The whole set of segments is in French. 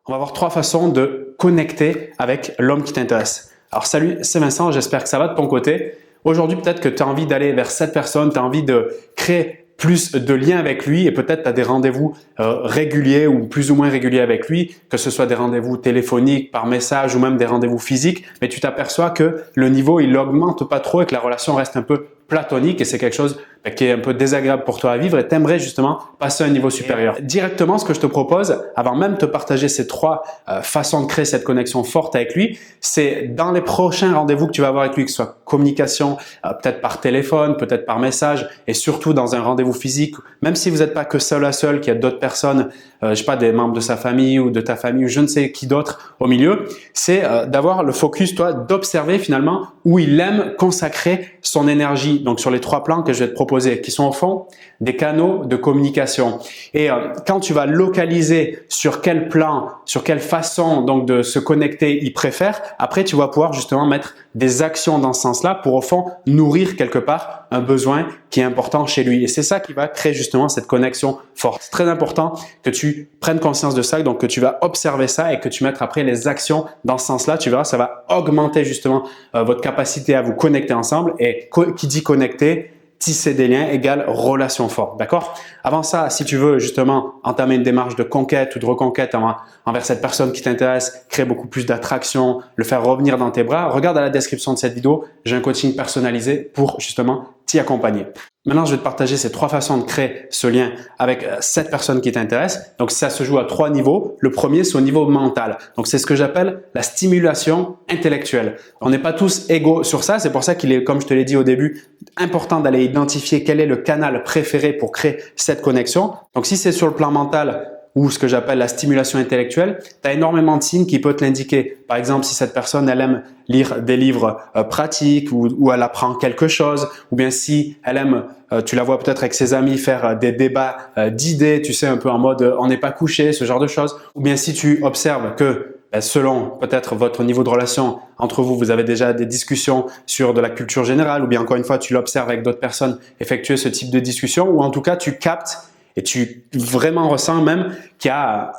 On va voir 3 façons de connecter avec l'homme qui t'intéresse. Alors salut, c'est Vincent, j'espère que ça va de ton côté. Aujourd'hui, peut-être que tu as envie d'aller vers cette personne, tu as envie de créer plus de liens avec lui et peut-être tu as des rendez-vous réguliers ou plus ou moins réguliers avec lui, que ce soit des rendez-vous téléphoniques, par message ou même des rendez-vous physiques, mais tu t'aperçois que le niveau, il augmente pas trop et que la relation reste un peu platonique et c'est quelque chose qui est un peu désagréable pour toi à vivre et tu aimerais justement passer à un niveau supérieur. Directement, ce que je te propose, avant même de te partager ces 3 façons de créer cette connexion forte avec lui, c'est dans les prochains rendez-vous que tu vas avoir avec lui, que ce soit communication, peut-être par téléphone, peut-être par message et surtout dans un rendez-vous physique, même si vous n'êtes pas que seul à seul, qu'il y a d'autres personnes, je sais pas, des membres de sa famille ou de ta famille ou je ne sais qui d'autre au milieu, c'est d'avoir le focus, toi, d'observer finalement où il aime consacrer son énergie. Donc, sur les 3 plans que je vais te proposer, qui sont au fond des canaux de communication. Et quand tu vas localiser sur quel plan, sur quelle façon donc de se connecter il préfère, après tu vas pouvoir justement mettre des actions dans ce sens-là pour au fond nourrir quelque part un besoin qui est important chez lui. Et c'est ça qui va créer justement cette connexion forte. C'est très important que tu prennes conscience de ça, donc que tu vas observer ça et que tu mettes après les actions dans ce sens-là. Tu verras, ça va augmenter justement votre capacité à vous connecter ensemble. Et qui dit connecter, tisser des liens égale relation forte, d'accord? Avant ça, si tu veux justement entamer une démarche de conquête ou de reconquête envers cette personne qui t'intéresse, créer beaucoup plus d'attraction, le faire revenir dans tes bras, regarde à la description de cette vidéo, j'ai un coaching personnalisé pour justement t'y accompagner. Maintenant, je vais te partager ces 3 façons de créer ce lien avec cette personne qui t'intéresse. Donc, ça se joue à 3 niveaux. Le premier, c'est au niveau mental. Donc, c'est ce que j'appelle la stimulation intellectuelle. On n'est pas tous égaux sur ça. C'est pour ça qu'il est, comme je te l'ai dit au début, important d'aller identifier quel est le canal préféré pour créer cette connexion. Donc, si c'est sur le plan mental, ou ce que j'appelle la stimulation intellectuelle, tu as énormément de signes qui peuvent te l'indiquer. Par exemple, si cette personne, elle aime lire des livres pratiques ou elle apprend quelque chose, ou bien si elle aime, tu la vois peut-être avec ses amis faire des débats d'idées, tu sais, un peu en mode on n'est pas couché, ce genre de choses. Ou bien si tu observes que selon peut-être votre niveau de relation entre vous, vous avez déjà des discussions sur de la culture générale, ou bien encore une fois, tu l'observes avec d'autres personnes effectuer ce type de discussion, ou en tout cas, tu captes et tu vraiment ressens même qu'il y a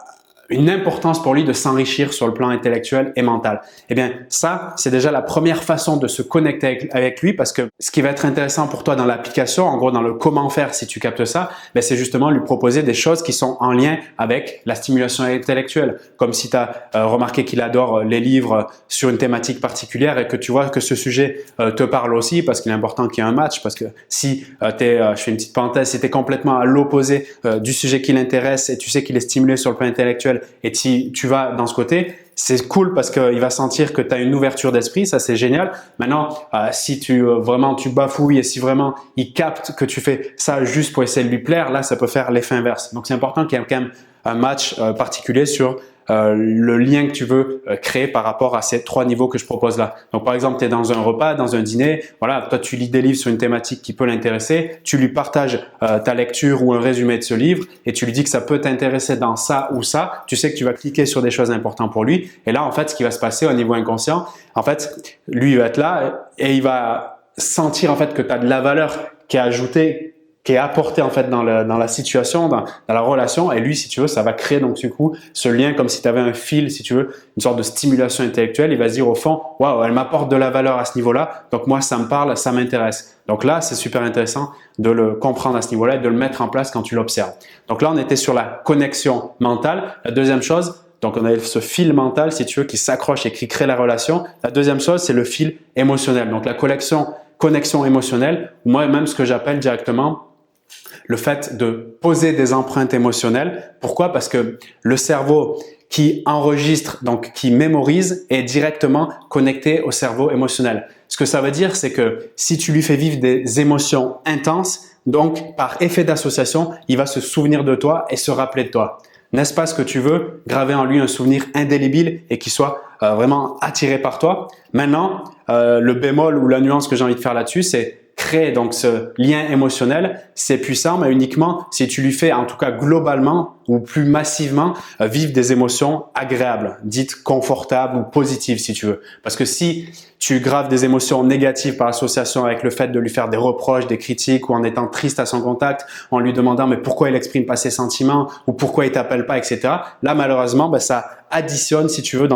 une importance pour lui de s'enrichir sur le plan intellectuel et mental. Eh bien, ça, c'est déjà la première façon de se connecter avec lui parce que ce qui va être intéressant pour toi dans l'application, en gros dans le comment faire si tu captes ça, c'est justement lui proposer des choses qui sont en lien avec la stimulation intellectuelle. Comme si tu as remarqué qu'il adore les livres sur une thématique particulière et que tu vois que ce sujet te parle aussi parce qu'il est important qu'il y ait un match parce que si je fais une petite parenthèse, si tu es complètement à l'opposé du sujet qui l'intéresse et tu sais qu'il est stimulé sur le plan intellectuel et si tu vas dans ce côté, c'est cool parce qu'il va sentir que tu as une ouverture d'esprit, ça c'est génial. Maintenant, si vraiment tu bafouilles et si vraiment il capte que tu fais ça juste pour essayer de lui plaire, là ça peut faire l'effet inverse. Donc c'est important qu'il y ait quand même un match particulier sur le lien que tu veux créer par rapport à ces 3 niveaux que je propose là. Donc par exemple, tu es dans un repas, dans un dîner, voilà, toi tu lis des livres sur une thématique qui peut l'intéresser, tu lui partages ta lecture ou un résumé de ce livre et tu lui dis que ça peut t'intéresser dans ça ou ça, tu sais que tu vas cliquer sur des choses importantes pour lui et là en fait ce qui va se passer au niveau inconscient, en fait lui il va être là et il va sentir en fait que tu as de la valeur qui est ajoutée, qui est apporté en fait dans la situation, dans la relation et lui si tu veux ça va créer donc du coup ce lien comme si tu avais un fil si tu veux, une sorte de stimulation intellectuelle, il va se dire au fond waouh elle m'apporte de la valeur à ce niveau-là donc moi ça me parle, ça m'intéresse. Donc là c'est super intéressant de le comprendre à ce niveau-là et de le mettre en place quand tu l'observes. Donc là on était sur la connexion mentale. La deuxième chose, donc on avait ce fil mental si tu veux qui s'accroche et qui crée la relation. La deuxième chose c'est le fil émotionnel. Donc la connexion émotionnelle, moi-même ce que j'appelle directement le fait de poser des empreintes émotionnelles. Pourquoi? Parce que le cerveau qui enregistre, donc qui mémorise, est directement connecté au cerveau émotionnel. Ce que ça veut dire, c'est que si tu lui fais vivre des émotions intenses, donc par effet d'association, il va se souvenir de toi et se rappeler de toi. N'est-ce pas ce que tu veux? Graver en lui un souvenir indélébile et qu'il soit vraiment attiré par toi. Maintenant, le bémol ou la nuance que j'ai envie de faire là-dessus, c'est créer donc ce lien émotionnel, c'est puissant, mais uniquement si tu lui fais, en tout cas globalement, ou plus massivement vivre des émotions agréables, dites confortables ou positives si tu veux. Parce que si tu graves des émotions négatives par association avec le fait de lui faire des reproches, des critiques ou en étant triste à son contact, en lui demandant mais pourquoi il exprime pas ses sentiments ou pourquoi il t'appelle pas, etc. Là, malheureusement, ça additionne, si tu veux,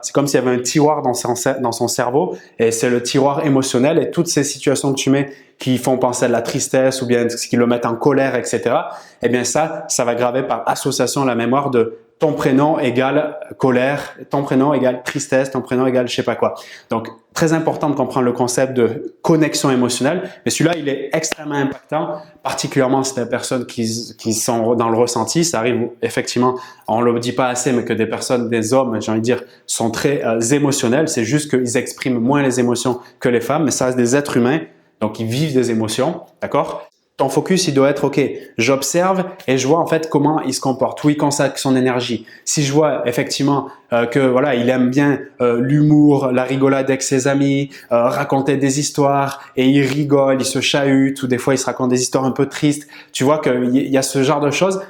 c'est comme s'il y avait un tiroir dans son cerveau et c'est le tiroir émotionnel et toutes ces situations que tu mets qui font penser à de la tristesse ou bien qui le mettent en colère, etc. Eh bien ça va graver par association la mémoire de ton prénom égale colère, ton prénom égale tristesse, ton prénom égale je sais pas quoi. Donc, très important de comprendre le concept de connexion émotionnelle, mais celui-là, il est extrêmement impactant, particulièrement si des personnes qui sont dans le ressenti. Ça arrive effectivement, on le dit pas assez, mais que des personnes, des hommes, j'ai envie de dire, sont très émotionnels. C'est juste qu'ils expriment moins les émotions que les femmes, mais ça reste des êtres humains, donc ils vivent des émotions, d'accord? Ton focus, il doit être, OK, j'observe et je vois en fait comment il se comporte, où il consacre son énergie. Si je vois effectivement que voilà, il aime bien l'humour, la rigolade avec ses amis, raconter des histoires et il rigole, il se chahute ou des fois il se raconte des histoires un peu tristes, tu vois qu'il y a ce genre de choses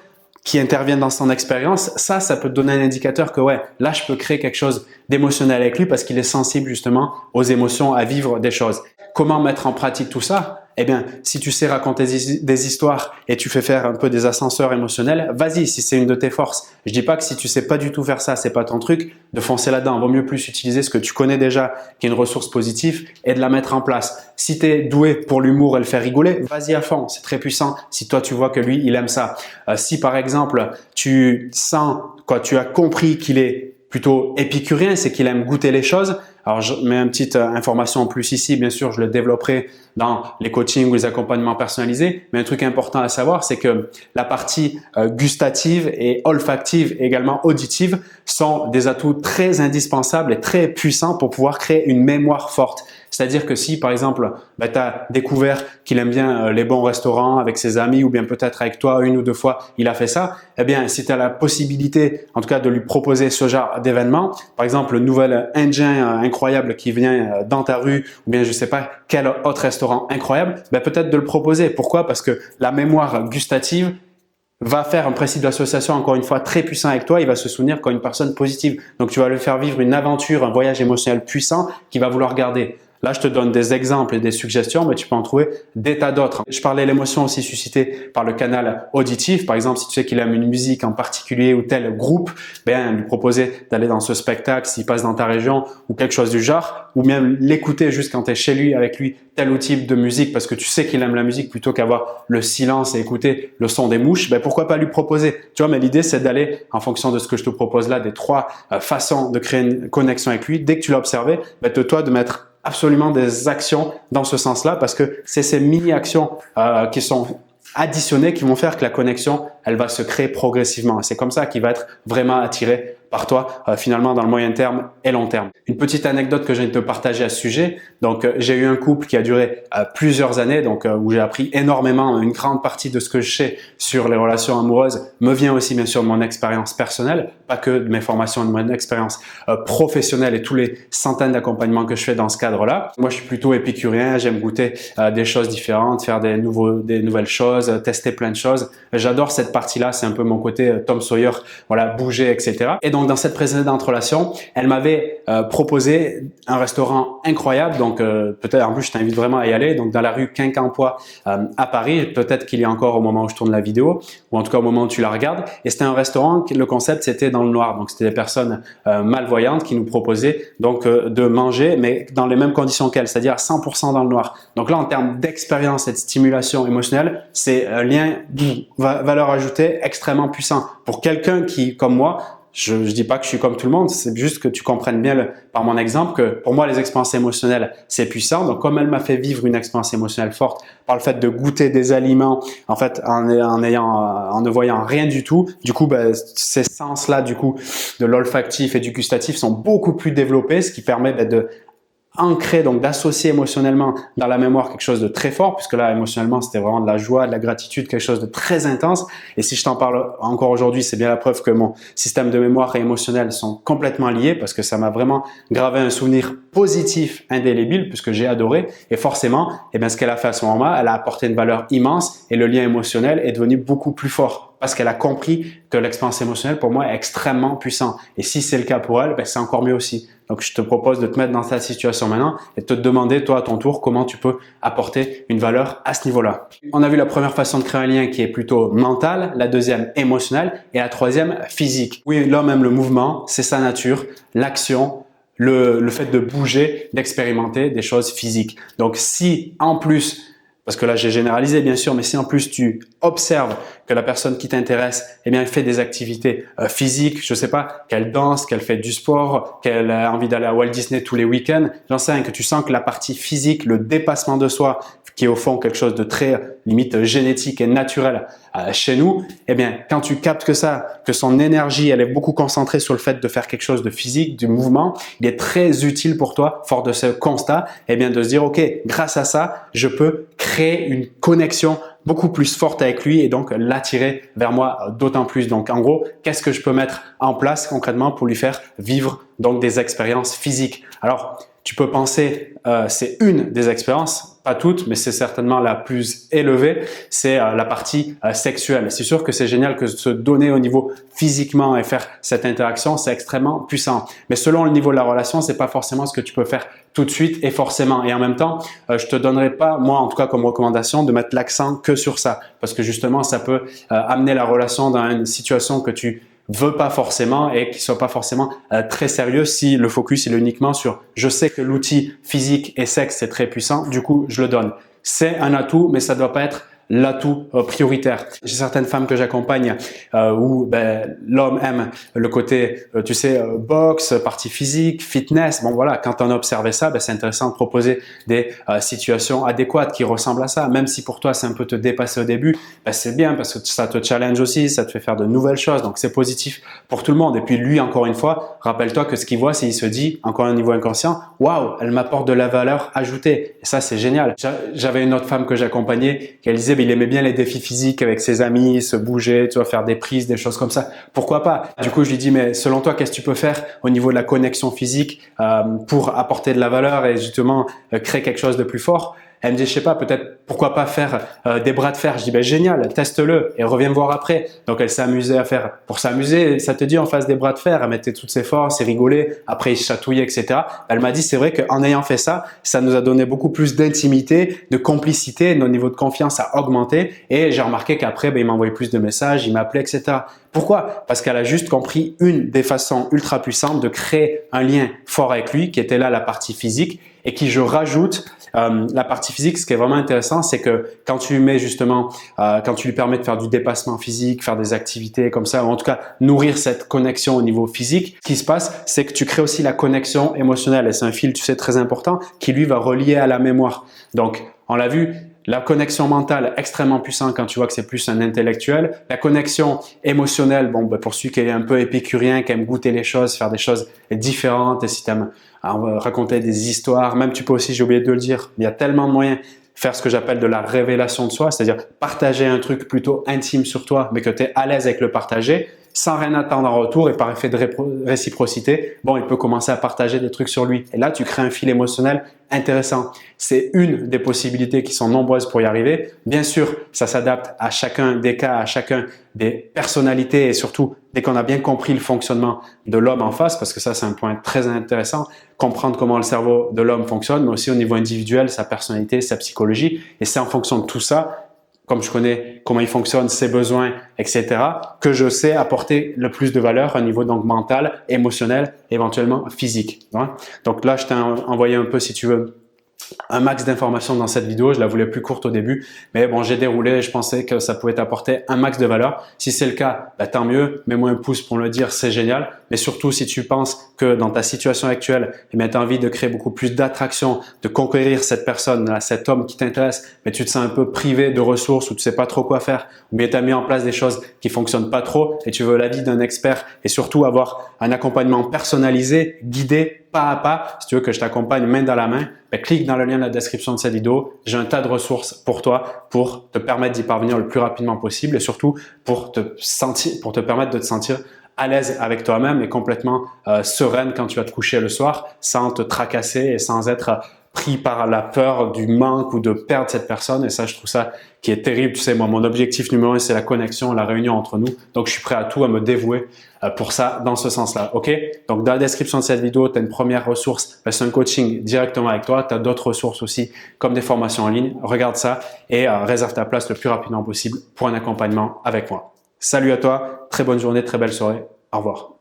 qui interviennent dans son expérience, ça peut te donner un indicateur que ouais, là je peux créer quelque chose d'émotionnel avec lui parce qu'il est sensible justement aux émotions, à vivre des choses. Comment mettre en pratique tout ça? Eh bien, si tu sais raconter des histoires et tu fais faire un peu des ascenseurs émotionnels, vas-y, si c'est une de tes forces. Je dis pas que si tu sais pas du tout faire ça, c'est pas ton truc, de foncer là-dedans. Vaut mieux plus utiliser ce que tu connais déjà, qui est une ressource positive, et de la mettre en place. Si tu es doué pour l'humour et le faire rigoler, vas-y à fond, c'est très puissant. Si toi, tu vois que lui, il aime ça. Si par exemple, tu as compris qu'il est plutôt épicurien, c'est qu'il aime goûter les choses. Alors, je mets une petite information en plus ici, bien sûr, je le développerai dans les coachings ou les accompagnements personnalisés. Mais un truc important à savoir, c'est que la partie gustative et olfactive et également auditive sont des atouts très indispensables et très puissants pour pouvoir créer une mémoire forte. C'est-à-dire que si, par exemple, tu as découvert qu'il aime bien les bons restaurants avec ses amis ou bien peut-être avec toi une ou deux fois, il a fait ça, eh bien, si tu as la possibilité, en tout cas, de lui proposer ce genre d'événement, par exemple, le nouvel Indien incroyable qui vient dans ta rue ou bien je sais pas quel autre restaurant incroyable, peut-être de le proposer. Pourquoi? Parce que la mémoire gustative va faire un principe d'association encore une fois très puissant avec toi, il va se souvenir comme une personne positive. Donc, tu vas lui faire vivre une aventure, un voyage émotionnel puissant qu'il va vouloir garder. Là, je te donne des exemples et des suggestions, mais tu peux en trouver des tas d'autres. Je parlais de l'émotion aussi suscitée par le canal auditif. Par exemple, si tu sais qu'il aime une musique en particulier ou tel groupe, lui proposer d'aller dans ce spectacle s'il passe dans ta région ou quelque chose du genre, ou même l'écouter juste quand tu es chez lui avec lui tel ou type de musique parce que tu sais qu'il aime la musique plutôt qu'avoir le silence et écouter le son des mouches, pourquoi pas lui proposer? Tu vois, mais l'idée, c'est d'aller en fonction de ce que je te propose là, des trois façons de créer une connexion avec lui. Dès que tu l'as observé, toi de mettre absolument des actions dans ce sens-là parce que c'est ces mini-actions qui sont additionnées qui vont faire que la connexion, elle va se créer progressivement. C'est comme ça qu'il va être vraiment attiré par toi finalement dans le moyen terme et long terme. Une petite anecdote que je viens de te partager à ce sujet. Donc, j'ai eu un couple qui a duré plusieurs années, donc où j'ai appris énormément. Une grande partie de ce que je sais sur les relations amoureuses me vient aussi bien sûr de mon expérience personnelle, pas que de mes formations, de mon expérience professionnelle et tous les centaines d'accompagnements que je fais dans ce cadre-là. Moi, je suis plutôt épicurien, j'aime goûter des choses différentes, faire des nouvelles choses, tester plein de choses. J'adore cette partie-là, c'est un peu mon côté Tom Sawyer, voilà, bouger, etc. Et donc, dans cette précédente relation, elle m'avait proposé un restaurant incroyable. Donc, peut-être, en plus, je t'invite vraiment à y aller. Donc, dans la rue Quincampoix à Paris. Peut-être qu'il y a encore au moment où je tourne la vidéo, ou en tout cas au moment où tu la regardes. Et c'était un restaurant, le concept, c'était dans le noir. Donc, c'était des personnes malvoyantes qui nous proposaient donc de manger, mais dans les mêmes conditions qu'elles, c'est-à-dire à 100% dans le noir. Donc là, en termes d'expérience et de stimulation émotionnelle, c'est un lien valeur ajoutée extrêmement puissant. Pour quelqu'un qui, comme moi, je dis pas que je suis comme tout le monde, c'est juste que tu comprennes bien par mon exemple que pour moi, les expériences émotionnelles, c'est puissant. Donc, comme elle m'a fait vivre une expérience émotionnelle forte par le fait de goûter des aliments, en fait, en ne voyant rien du tout, du coup, ces sens-là, du coup, de l'olfactif et du gustatif sont beaucoup plus développés, ce qui permet de ancrer, donc d'associer émotionnellement dans la mémoire quelque chose de très fort, puisque là, émotionnellement, c'était vraiment de la joie, de la gratitude, quelque chose de très intense. Et si je t'en parle encore aujourd'hui, c'est bien la preuve que mon système de mémoire et émotionnel sont complètement liés, parce que ça m'a vraiment gravé un souvenir positif, indélébile, puisque j'ai adoré. Et forcément, ce qu'elle a fait à ce moment-là, elle a apporté une valeur immense et le lien émotionnel est devenu beaucoup plus fort. parce qu'elle a compris que l'expérience émotionnelle pour moi est extrêmement puissante. Et si c'est le cas pour elle, ben, c'est encore mieux aussi. Donc, je te propose de te mettre dans cette situation maintenant et de te demander, toi, à ton tour, comment tu peux apporter une valeur à ce niveau-là. On a vu la première façon de créer un lien qui est plutôt mental, la deuxième émotionnelle et la troisième physique. Oui, l'homme aime le mouvement, c'est sa nature, l'action, le fait de bouger, d'expérimenter des choses physiques. Donc, si en plus, parce que là j'ai généralisé bien sûr, mais si en plus tu observes que la personne qui t'intéresse, eh bien, elle fait des activités physiques, je sais pas, qu'elle danse, qu'elle fait du sport, qu'elle a envie d'aller à Walt Disney tous les week-ends, j'en sais rien, que tu sens que la partie physique, le dépassement de soi, qui est au fond quelque chose de très limite génétique et naturel chez nous, eh bien, quand tu captes que son énergie, elle est beaucoup concentrée sur le fait de faire quelque chose de physique, du mouvement, il est très utile pour toi, fort de ce constat, eh bien, de se dire, OK, grâce à ça, je peux créer une connexion beaucoup plus forte avec lui et donc l'attirer vers moi d'autant plus. Donc, en gros, qu'est-ce que je peux mettre en place concrètement pour lui faire vivre donc des expériences physiques? Alors, tu peux penser, c'est une des expériences, pas toutes, mais c'est certainement la plus élevée, c'est la partie sexuelle. C'est sûr que c'est génial que se donner au niveau physiquement et faire cette interaction, c'est extrêmement puissant. Mais selon le niveau de la relation, c'est pas forcément ce que tu peux faire tout de suite et forcément. Et en même temps, je te donnerai pas, moi en tout cas comme recommandation, de mettre l'accent que sur ça, parce que justement, ça peut amener la relation dans une situation que tu veut pas forcément et qui soit pas forcément très sérieux si le focus il est uniquement sur je sais que l'outil physique et sexe c'est très puissant, du coup je le donne. C'est un atout, mais ça doit pas être l'atout prioritaire. J'ai certaines femmes que j'accompagne où l'homme aime le côté, tu sais, boxe, partie physique, fitness. Bon voilà, quand on a observé ça, c'est intéressant de proposer des situations adéquates qui ressemblent à ça. Même si pour toi, c'est un peu te dépasser au début, c'est bien parce que ça te challenge aussi, ça te fait faire de nouvelles choses. Donc, c'est positif pour tout le monde. Et puis lui, encore une fois, rappelle-toi que ce qu'il voit, c'est il se dit, encore un niveau inconscient, waouh, elle m'apporte de la valeur ajoutée. Et ça, c'est génial. J'avais une autre femme que j'accompagnais qui elle disait, il aimait bien les défis physiques avec ses amis, se bouger, tu vois, faire des prises, des choses comme ça. Pourquoi pas? Du coup, je lui dis, mais selon toi, qu'est-ce que tu peux faire au niveau de la connexion physique pour apporter de la valeur et justement créer quelque chose de plus fort? Elle me dit, je sais pas, peut-être pourquoi pas faire des bras de fer. Je dis, génial, teste-le et reviens me voir après. Donc, elle s'est amusée à faire, pour s'amuser, ça te dit, on fasse des bras de fer, elle mettait toutes ses forces, elle rigolait, après il se chatouillait, etc. Elle m'a dit, c'est vrai qu'en ayant fait ça, ça nous a donné beaucoup plus d'intimité, de complicité, notre niveau de confiance a augmenté et j'ai remarqué qu'après, il m'envoyait plus de messages, il m'appelait, etc. Pourquoi? Parce qu'elle a juste compris une des façons ultra puissantes de créer un lien fort avec lui, qui était là la partie physique et qui, je rajoute, la partie physique, ce qui est vraiment intéressant, c'est que quand tu mets justement, quand tu lui permets de faire du dépassement physique, faire des activités comme ça, ou en tout cas nourrir cette connexion au niveau physique, ce qui se passe, c'est que tu crées aussi la connexion émotionnelle et c'est un fil, tu sais, très important qui lui va relier à la mémoire. Donc, on l'a vu, la connexion mentale extrêmement puissante quand tu vois que c'est plus un intellectuel. La connexion émotionnelle, pour celui qui est un peu épicurien, qui aime goûter les choses, faire des choses différentes et si tu aimes raconter des histoires, même tu peux aussi, j'ai oublié de le dire, il y a tellement de moyens faire ce que j'appelle de la révélation de soi, c'est-à-dire partager un truc plutôt intime sur toi, mais que tu es à l'aise avec le partager, sans rien attendre en retour et par effet de réciprocité, il peut commencer à partager des trucs sur lui. Et là, tu crées un fil émotionnel intéressant. C'est une des possibilités qui sont nombreuses pour y arriver. Bien sûr, ça s'adapte à chacun des cas, à chacun des personnalités et surtout, dès qu'on a bien compris le fonctionnement de l'homme en face, parce que ça, c'est un point très intéressant, comprendre comment le cerveau de l'homme fonctionne, mais aussi au niveau individuel, sa personnalité, sa psychologie. Et c'est en fonction de tout ça, comme je connais comment il fonctionne, ses besoins, etc., que je sais apporter le plus de valeur à un niveau donc mental, émotionnel, éventuellement physique. Donc là, je t'ai envoyé un peu, si tu veux, un max d'informations dans cette vidéo. Je la voulais plus courte au début, mais j'ai déroulé et je pensais que ça pouvait t'apporter un max de valeur. Si c'est le cas, tant mieux. Mets-moi un pouce pour me le dire, c'est génial. Mais surtout, si tu penses que dans ta situation actuelle, tu as envie de créer beaucoup plus d'attraction, de conquérir cette personne, cet homme qui t'intéresse, mais tu te sens un peu privé de ressources ou tu sais pas trop quoi faire, ou bien tu as mis en place des choses qui fonctionnent pas trop et tu veux l'avis d'un expert et surtout avoir un accompagnement personnalisé, guidé, pas à pas, si tu veux que je t'accompagne main dans la main, clique dans le lien de la description de cette vidéo. J'ai un tas de ressources pour toi pour te permettre d'y parvenir le plus rapidement possible et surtout pour te permettre de te sentir à l'aise avec toi-même et complètement sereine quand tu vas te coucher le soir sans te tracasser et sans être pris par la peur du manque ou de perdre cette personne. Et ça, je trouve ça qui est terrible. Tu sais, moi, mon objectif numéro 1, c'est la connexion, la réunion entre nous. Donc, je suis prêt à tout, à me dévouer pour ça, dans ce sens-là. OK? Donc, dans la description de cette vidéo, tu as une première ressource. C'est un coaching directement avec toi. Tu as d'autres ressources aussi, comme des formations en ligne. Regarde ça et réserve ta place le plus rapidement possible pour un accompagnement avec moi. Salut à toi. Très bonne journée, très belle soirée. Au revoir.